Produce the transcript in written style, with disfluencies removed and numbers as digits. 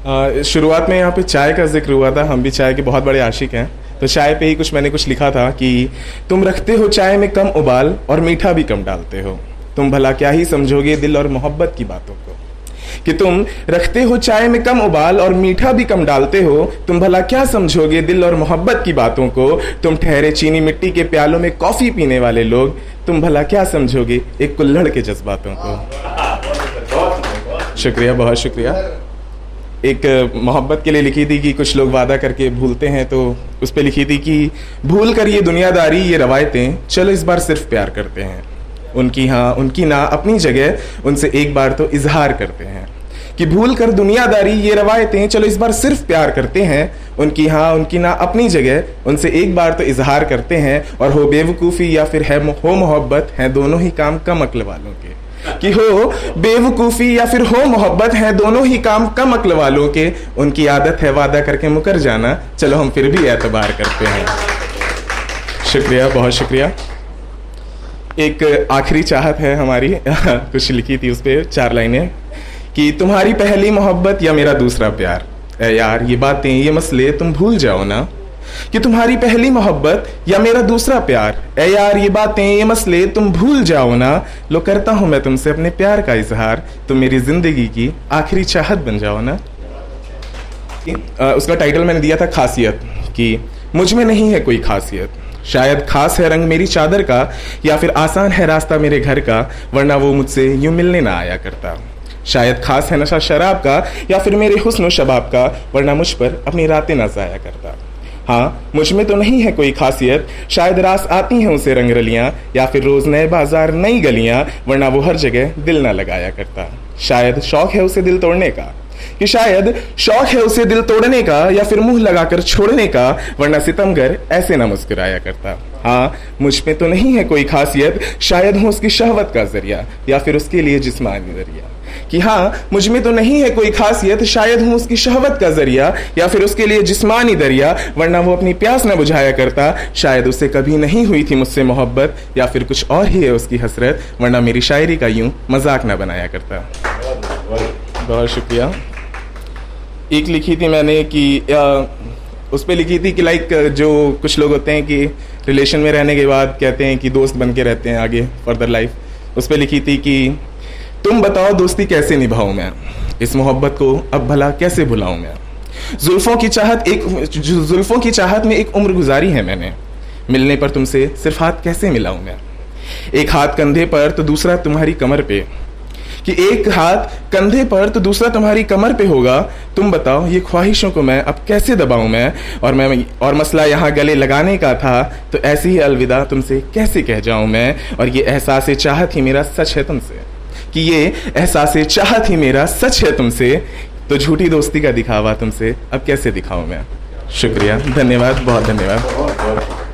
शुरुआत में यहाँ पे चाय का जिक्र हुआ था। हम भी चाय के बहुत बड़े आशिक हैं, तो चाय पे ही मैंने कुछ लिखा था कि तुम रखते हो चाय में कम उबाल और मीठा भी कम डालते हो, तुम भला क्या ही समझोगे दिल और मोहब्बत की बातों को। कि तुम रखते हो चाय में कम उबाल और मीठा भी कम डालते हो, तुम भला क्या समझोगे दिल और मोहब्बत की बातों को। तुम ठहरे चीनी मिट्टी के प्यालों में कॉफी पीने वाले लोग, तुम भला क्या समझोगे एक कुल्हड़ के जज्बातों को। शुक्रिया, बहुत शुक्रिया। एक मोहब्बत के लिए लिखी थी कि कुछ लोग वादा करके भूलते हैं, तो उस पर लिखी थी कि भूल कर ये दुनियादारी ये रवायतें, चलो इस बार सिर्फ प्यार करते हैं। उनकी हाँ उनकी ना अपनी जगह, उनसे एक बार तो इजहार करते हैं। कि भूल कर दुनियादारी ये रवायतें, चलो इस बार सिर्फ प्यार करते हैं। उनकी हाँ उनकी ना अपनी जगह, उनसे एक बार तो इजहार करते हैं। और हो बेवकूफ़ी या फिर हो मोहब्बत, हैं दोनों ही काम कम अक्ल वालों के। कि हो बेवकूफ़ी या फिर हो मोहब्बत, हैं दोनों ही काम कम अक्ल वालों के। उनकी आदत है वादा करके मुकर जाना, चलो हम फिर भी एतबार करते हैं। शुक्रिया, बहुत शुक्रिया। एक आखिरी चाहत है हमारी कुछ लिखी थी उस पर 4 लाइनें कि तुम्हारी पहली मोहब्बत या मेरा दूसरा प्यार, ए यार ये बातें ये मसले तुम भूल जाओ ना। कि तुम्हारी पहली मोहब्बत या मेरा दूसरा प्यार, ए यार ये बातें ये मसले तुम भूल जाओ ना। लो करता हूँ मैं तुमसे अपने प्यार का इजहार, तुम मेरी जिंदगी की आखिरी चाहत बन जाओ ना। उसका टाइटल मैंने दिया था खासियत, कि मुझ में नहीं है कोई खासियत, शायद खास है रंग मेरी चादर का, या फिर आसान है रास्ता मेरे घर का, वरना वो मुझसे यूं मिलने ना आया करता। शायद खास है नशा शराब का, या फिर मेरे हुस्न शबाब का, वरना मुझ पर अपनी रातें ना जाया करता। हाँ मुझ में तो नहीं है कोई खासियत, शायद रास आती हैं उसे रंग रलियाँ, या फिर रोज नए बाजार नई गलियाँ, वरना वो हर जगह दिल ना लगाया करता। शायद शौक है उसे दिल तोड़ने का, कि शायद शौक है उसे दिल तोड़ने का, या फिर मुंह लगाकर छोड़ने का, वरना सितमगर ऐसे ना मुस्कुराया करता। हाँ मुझ में तो नहीं है कोई खासियत, शायद हूँ उसकी शहवत का जरिया, या फिर उसके लिए जिस्मानी जरिया। कि हाँ मुझ में तो नहीं है कोई खासियत, शायद हूँ उसकी शहवत का जरिया, या फिर उसके लिए जिस्मानी दरिया, वरना वो अपनी प्यास न बुझाया करता। शायद उसे कभी नहीं हुई थी मुझसे मोहब्बत, या फिर कुछ और ही है उसकी हसरत, वरना मेरी शायरी का यूं मजाक न बनाया करता। बहुत शुक्रिया। एक लिखी थी मैंने कि उस पर लिखी थी कि लाइक जो कुछ लोग होते हैं कि रिलेशन में रहने के बाद कहते हैं कि दोस्त बन के रहते हैं आगे फर्दर लाइफ, उस पर लिखी थी कि तुम बताओ दोस्ती कैसे निभाऊं मैं, इस मोहब्बत को अब भला कैसे भुलाऊं मैं। जुल्फों की चाहत में एक उम्र गुजारी है मैंने, मिलने पर तुमसे सिर्फ हाथ कैसे मिलाऊं मैं। एक हाथ कंधे पर तो दूसरा तुम्हारी कमर पे, कि एक हाथ कंधे पर तो दूसरा तुम्हारी कमर पे होगा। तुम बताओ ये ख्वाहिशों को मैं अब कैसे दबाऊं मैं, और मसला यहाँ गले लगाने का था, तो ऐसी ही अलविदा तुमसे कैसे कह जाऊं मैं। और ये एहसास चाहत ही मेरा सच है तुमसे, कि ये एहसास चाहत ही मेरा सच है तुमसे, तो झूठी दोस्ती का दिखावा तुमसे अब कैसे दिखाऊं मैं। शुक्रिया, धन्यवाद, बहुत धन्यवाद।